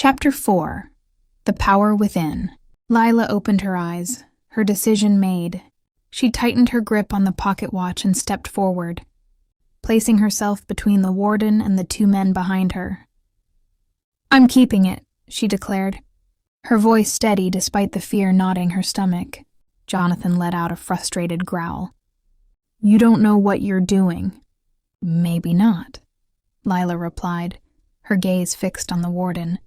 Chapter 4. The Power Within. Lila opened her eyes, her decision made. She tightened her grip on the pocket watch and stepped forward, placing herself between the warden and the two men behind her. "I'm keeping it," she declared, her voice steady despite the fear knotting her stomach. Jonathan let out a frustrated growl. "You don't know what you're doing." "Maybe not," Lila replied, her gaze fixed on the warden.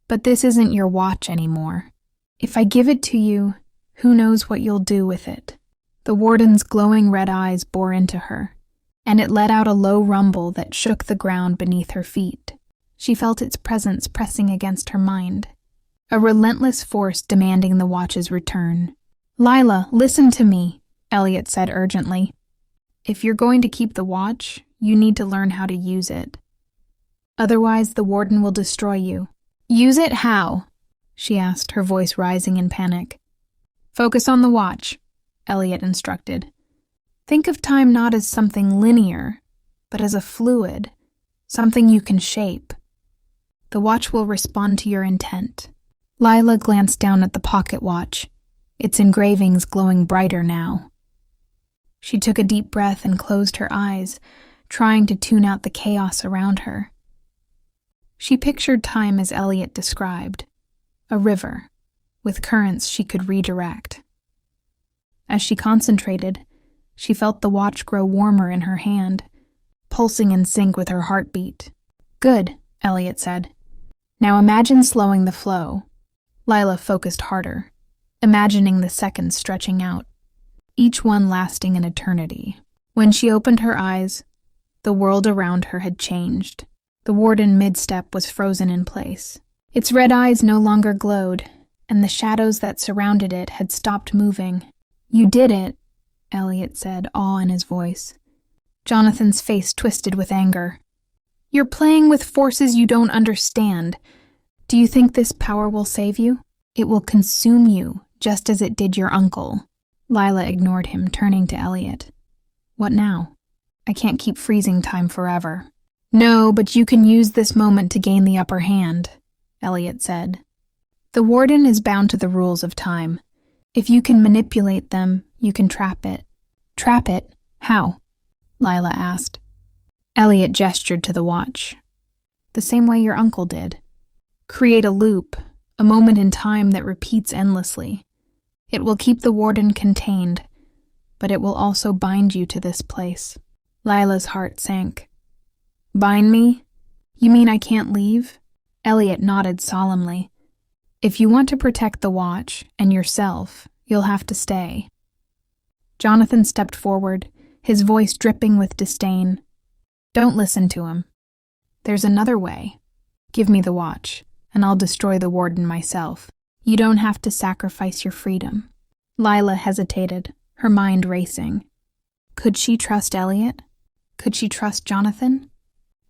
"But this isn't your watch anymore. If I give it to you, who knows what you'll do with it?" The warden's glowing red eyes bore into her, and it let out a low rumble that shook the ground beneath her feet. She felt its presence pressing against her mind, a relentless force demanding the watch's return. "Lila, listen to me," Elliot said urgently. "If you're going to keep the watch, you need to learn how to use it. Otherwise, the warden will destroy you." "Use it how?" she asked, her voice rising in panic. "Focus on the watch," Elliot instructed. "Think of time not as something linear, but as a fluid, something you can shape. The watch will respond to your intent." Lila glanced down at the pocket watch, its engravings glowing brighter now. She took a deep breath and closed her eyes, trying to tune out the chaos around her. She pictured time as Elliot described, a river, with currents she could redirect. As she concentrated, she felt the watch grow warmer in her hand, pulsing in sync with her heartbeat. "Good," Elliot said. "Now imagine slowing the flow." Lila focused harder, imagining the seconds stretching out, each one lasting an eternity. When she opened her eyes, the world around her had changed. The warden mid-step was frozen in place. Its red eyes no longer glowed, and the shadows that surrounded it had stopped moving. "You did it," Elliot said, awe in his voice. Jonathan's face twisted with anger. "You're playing with forces you don't understand. Do you think this power will save you? It will consume you, just as it did your uncle." Lila ignored him, turning to Elliot. "What now? I can't keep freezing time forever." "No, but you can use this moment to gain the upper hand," Elliot said. "The warden is bound to the rules of time. If you can manipulate them, you can trap it." "Trap it? How?" Lila asked. Elliot gestured to the watch. "The same way your uncle did. Create a loop, a moment in time that repeats endlessly. It will keep the warden contained, but it will also bind you to this place." Lila's heart sank. "Bind me? You mean I can't leave?" Elliot nodded solemnly. "If you want to protect the watch and yourself, you'll have to stay." Jonathan stepped forward, his voice dripping with disdain. "Don't listen to him. There's another way. Give me the watch, and I'll destroy the warden myself. You don't have to sacrifice your freedom." Lila hesitated, her mind racing. Could she trust Elliot? Could she trust Jonathan?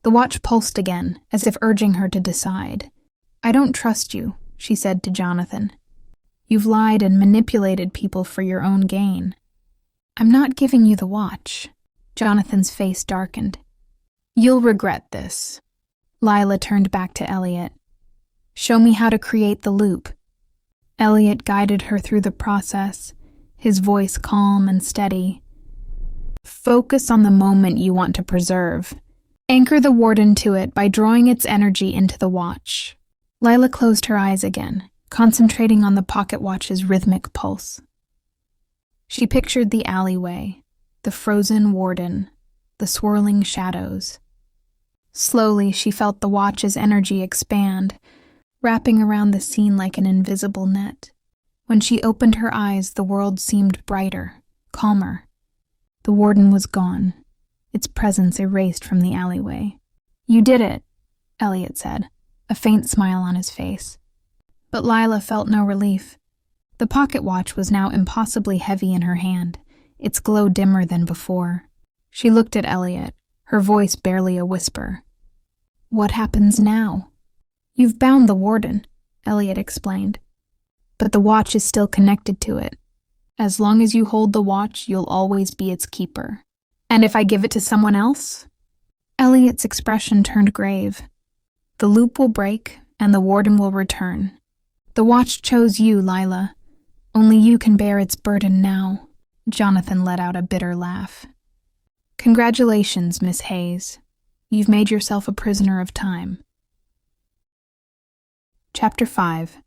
The watch pulsed again, as if urging her to decide. "I don't trust you," she said to Jonathan. "You've lied and manipulated people for your own gain." "I'm not giving you the watch." Jonathan's face darkened. "You'll regret this." Lila turned back to Elliot. "Show me how to create the loop." Elliot guided her through the process, his voice calm and steady. "Focus on the moment you want to preserve. Anchor the warden to it by drawing its energy into the watch." Lila closed her eyes again, concentrating on the pocket watch's rhythmic pulse. She pictured the alleyway, the frozen warden, the swirling shadows. Slowly, she felt the watch's energy expand, wrapping around the scene like an invisible net. When she opened her eyes, the world seemed brighter, calmer. The warden was gone, its presence erased from the alleyway. "You did it," Elliot said, a faint smile on his face. But Lila felt no relief. The pocket watch was now impossibly heavy in her hand, its glow dimmer than before. She looked at Elliot, her voice barely a whisper. "What happens now?" "You've bound the warden," Elliot explained. "But the watch is still connected to it. As long as you hold the watch, you'll always be its keeper." "And if I give it to someone else?" Elliot's expression turned grave. "The loop will break, and the warden will return. The watch chose you, Lila. Only you can bear its burden now." Jonathan let out a bitter laugh. "Congratulations, Miss Hayes. You've made yourself a prisoner of time." Chapter 5.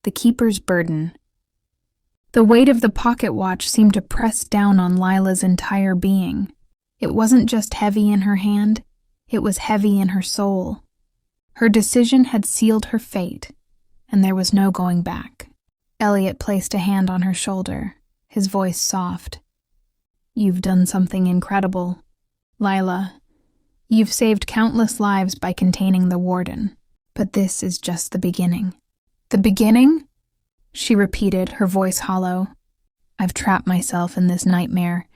The Keeper's Burden. The weight of the pocket watch seemed to press down on Lila's entire being. It wasn't just heavy in her hand, it was heavy in her soul. Her decision had sealed her fate, and there was no going back. Elliot placed a hand on her shoulder, his voice soft. "You've done something incredible, Lila. You've saved countless lives by containing the warden, but this is just the beginning." "The beginning?" she repeated, her voice hollow. "I've trapped myself in this nightmare.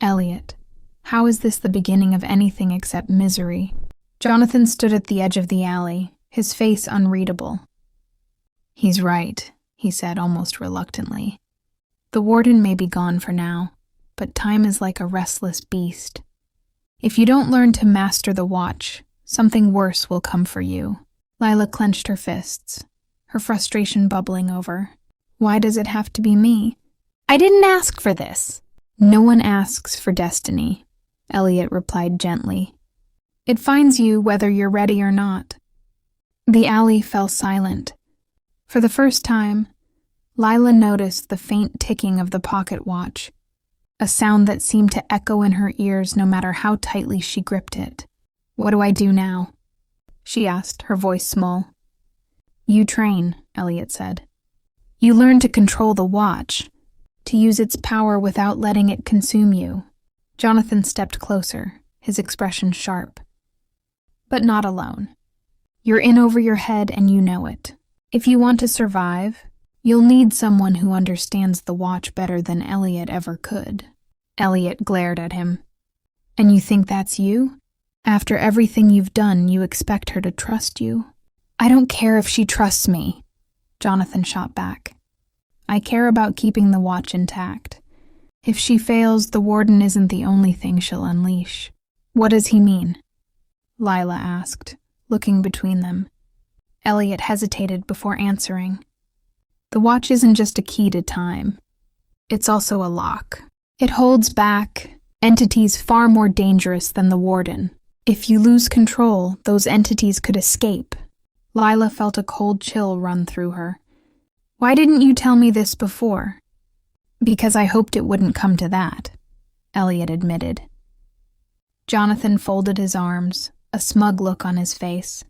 Elliot, how is this the beginning of anything except misery?" Jonathan stood at the edge of the alley, his face unreadable. "He's right," he said almost reluctantly. "The warden may be gone for now, but time is like a restless beast. If you don't learn to master the watch, something worse will come for you." Lila clenched her fists, her frustration bubbling over. "Why does it have to be me? I didn't ask for this." "No one asks for destiny," Elliot replied gently. "It finds you whether you're ready or not." The alley fell silent. For the first time, Lila noticed the faint ticking of the pocket watch, a sound that seemed to echo in her ears no matter how tightly she gripped it. "What do I do now?" she asked, her voice small. "You train," Elliot said. "You learn to control the watch, to use its power without letting it consume you." Jonathan stepped closer, his expression sharp. "But not alone. You're in over your head and you know it. If you want to survive, you'll need someone who understands the watch better than Elliot ever could." Elliot glared at him. "And you think that's you? After everything you've done, you expect her to trust you?" "I don't care if she trusts me," Jonathan shot back. "I care about keeping the watch intact. If she fails, the warden isn't the only thing she'll unleash." "What does he mean?" Lila asked, looking between them. Elliot hesitated before answering. "The watch isn't just a key to time. It's also a lock. It holds back entities far more dangerous than the warden. If you lose control, those entities could escape." Lila felt a cold chill run through her. "Why didn't you tell me this before?" "Because I hoped it wouldn't come to that," Elliot admitted. Jonathan folded his arms, a smug look on his face.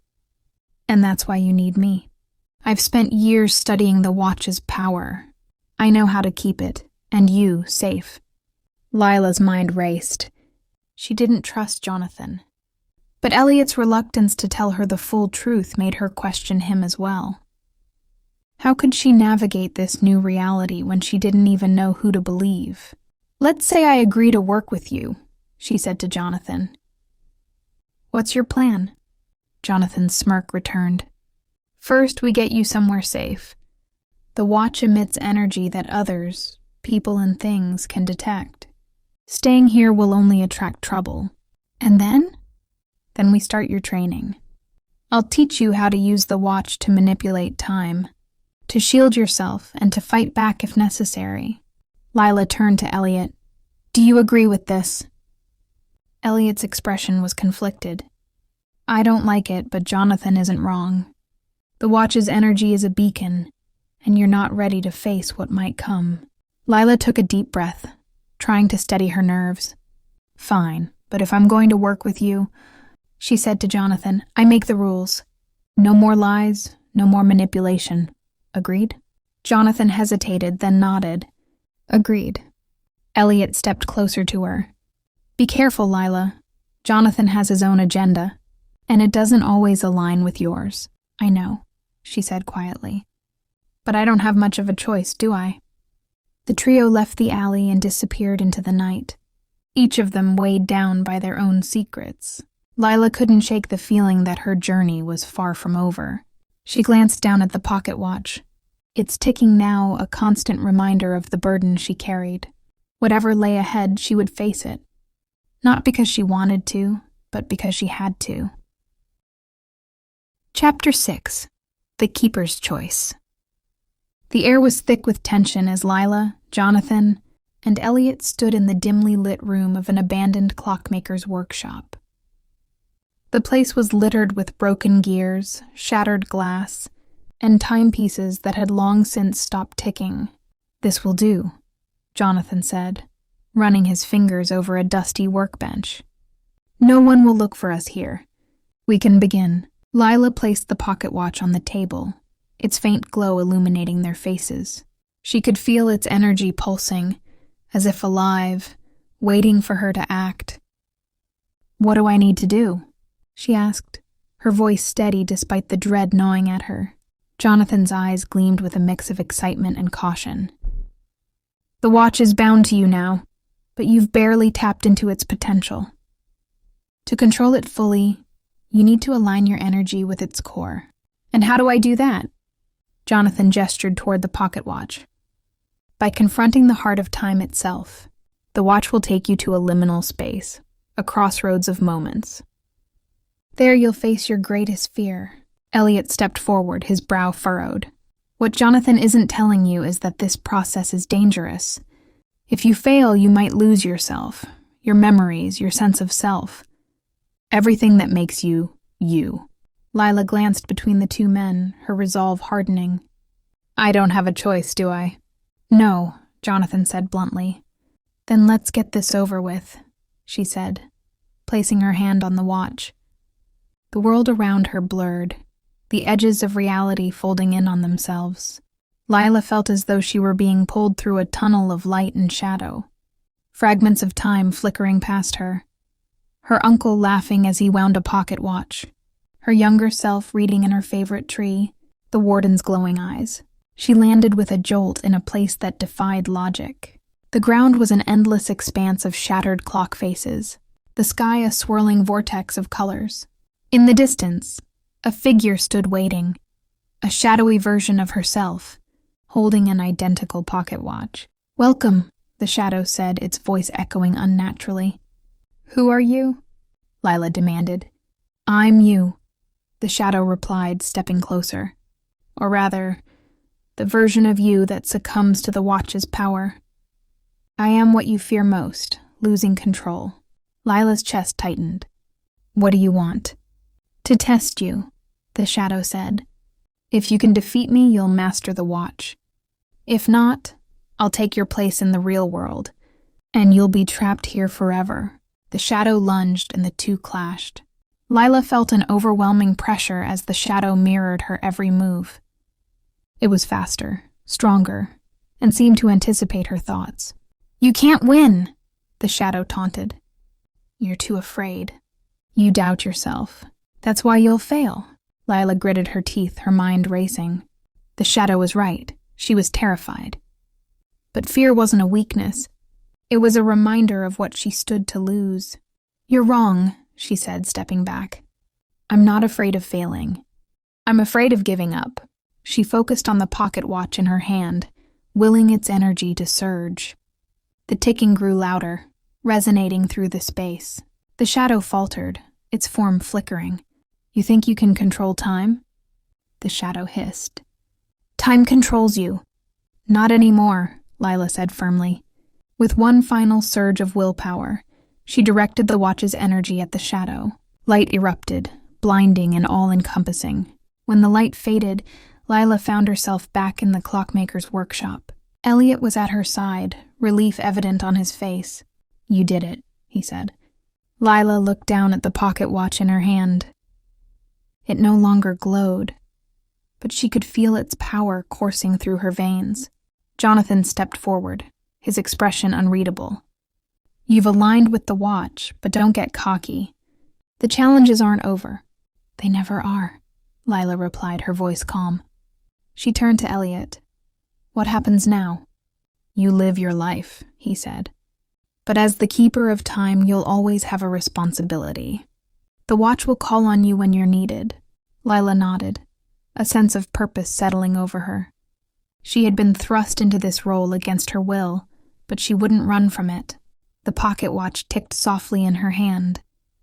"And that's why you need me. I've spent years studying the watch's power. I know how to keep it, and you, safe." Lila's mind raced. She didn't trust Jonathan. But Elliot's reluctance to tell her the full truth made her question him as well. How could she navigate this new reality when she didn't even know who to believe? "Let's say I agree to work with you," she said to Jonathan. "What's your plan?" Jonathan's smirk returned. "First, we get you somewhere safe. The watch emits energy that others, people and things, can detect. Staying here will only attract trouble. And then? Then we start your training. I'll teach you how to use the watch to manipulate time, to shield yourself, and to fight back if necessary." Lila turned to Elliot. "Do you agree with this?" Elliot's expression was conflicted. "I don't like it, but Jonathan isn't wrong. The watch's energy is a beacon, and you're not ready to face what might come." Lila took a deep breath, trying to steady her nerves. "Fine, but if I'm going to work with you," she said to Jonathan, "I make the rules. No more lies, no more manipulation. Agreed?" Jonathan hesitated, then nodded. "Agreed." Elliot stepped closer to her. "Be careful, Lila. Jonathan has his own agenda, and it doesn't always align with yours." "I know," she said quietly. "But I don't have much of a choice, do I?" The trio left the alley and disappeared into the night, each of them weighed down by their own secrets. Lila couldn't shake the feeling that her journey was far from over. She glanced down at the pocket watch. Its ticking now a constant reminder of the burden she carried. Whatever lay ahead, she would face it. Not because she wanted to, but because she had to. Chapter 6. The Keeper's Choice. The air was thick with tension as Lila, Jonathan, and Elliot stood in the dimly lit room of an abandoned clockmaker's workshop. The place was littered with broken gears, shattered glass, and timepieces that had long since stopped ticking. "This will do," Jonathan said, running his fingers over a dusty workbench. "No one will look for us here. We can begin." Lila placed the pocket watch on the table, its faint glow illuminating their faces. She could feel its energy pulsing, as if alive, waiting for her to act. "What do I need to do?" she asked, her voice steady despite the dread gnawing at her. Jonathan's eyes gleamed with a mix of excitement and caution. "The watch is bound to you now, but you've barely tapped into its potential. To control it fully, you need to align your energy with its core." "And how do I do that?" Jonathan gestured toward the pocket watch. "By confronting the heart of time itself. The watch will take you to a liminal space, a crossroads of moments. There you'll face your greatest fear." Elliot stepped forward, his brow furrowed. "What Jonathan isn't telling you is that this process is dangerous. If you fail, you might lose yourself, your memories, your sense of self. Everything that makes you, you." Lila glanced between the two men, her resolve hardening. "I don't have a choice, do I?" "No," Jonathan said bluntly. "Then let's get this over with," she said, placing her hand on the watch. The world around her blurred, the edges of reality folding in on themselves. Lila felt as though she were being pulled through a tunnel of light and shadow, fragments of time flickering past her. Her uncle laughing as he wound a pocket watch, her younger self reading in her favorite tree, the warden's glowing eyes. She landed with a jolt in a place that defied logic. The ground was an endless expanse of shattered clock faces, the sky a swirling vortex of colors. In the distance, a figure stood waiting, a shadowy version of herself, holding an identical pocket watch. "Welcome," the shadow said, its voice echoing unnaturally. "Who are you?" Lila demanded. "I'm you," the shadow replied, stepping closer. "Or rather, the version of you that succumbs to the watch's power. I am what you fear most, losing control." Lila's chest tightened. "What do you want?" "To test you," the shadow said. "If you can defeat me, you'll master the watch. If not, I'll take your place in the real world, and you'll be trapped here forever." The shadow lunged and the two clashed. Lila felt an overwhelming pressure as the shadow mirrored her every move. It was faster, stronger, and seemed to anticipate her thoughts. "You can't win," the shadow taunted. "You're too afraid. You doubt yourself. That's why you'll fail." Lila gritted her teeth, her mind racing. The shadow was right. She was terrified. But fear wasn't a weakness. It was a reminder of what she stood to lose. "You're wrong," she said, stepping back. "I'm not afraid of failing. I'm afraid of giving up." She focused on the pocket watch in her hand, willing its energy to surge. The ticking grew louder, resonating through the space. The shadow faltered, its form flickering. "You think you can control time?" the shadow hissed. "Time controls you." "Not anymore," Lila said firmly. With one final surge of willpower, she directed the watch's energy at the shadow. Light erupted, blinding and all-encompassing. When the light faded, Lila found herself back in the clockmaker's workshop. Elliot was at her side, relief evident on his face. "You did it," he said. Lila looked down at the pocket watch in her hand. It no longer glowed, but she could feel its power coursing through her veins. Jonathan stepped forward, his expression unreadable. "You've aligned with the watch, but don't get cocky. The challenges aren't over." "They never are," Lila replied, her voice calm. She turned to Elliot. "What happens now?" "You live your life," he said. "But as the keeper of time, you'll always have a responsibility. The watch will call on you when you're needed." Lila nodded, a sense of purpose settling over her. She had been thrust into this role against her will, but she wouldn't run from it. The pocket watch ticked softly in her hand,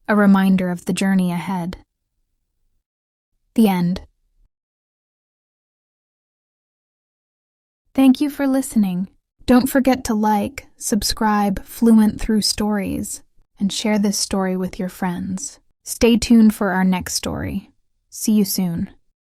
a reminder of the journey ahead. The end. Thank you for listening. Don't forget to like, subscribe Fluent Through Stories, and share this story with your friends. Stay tuned for our next story. See you soon.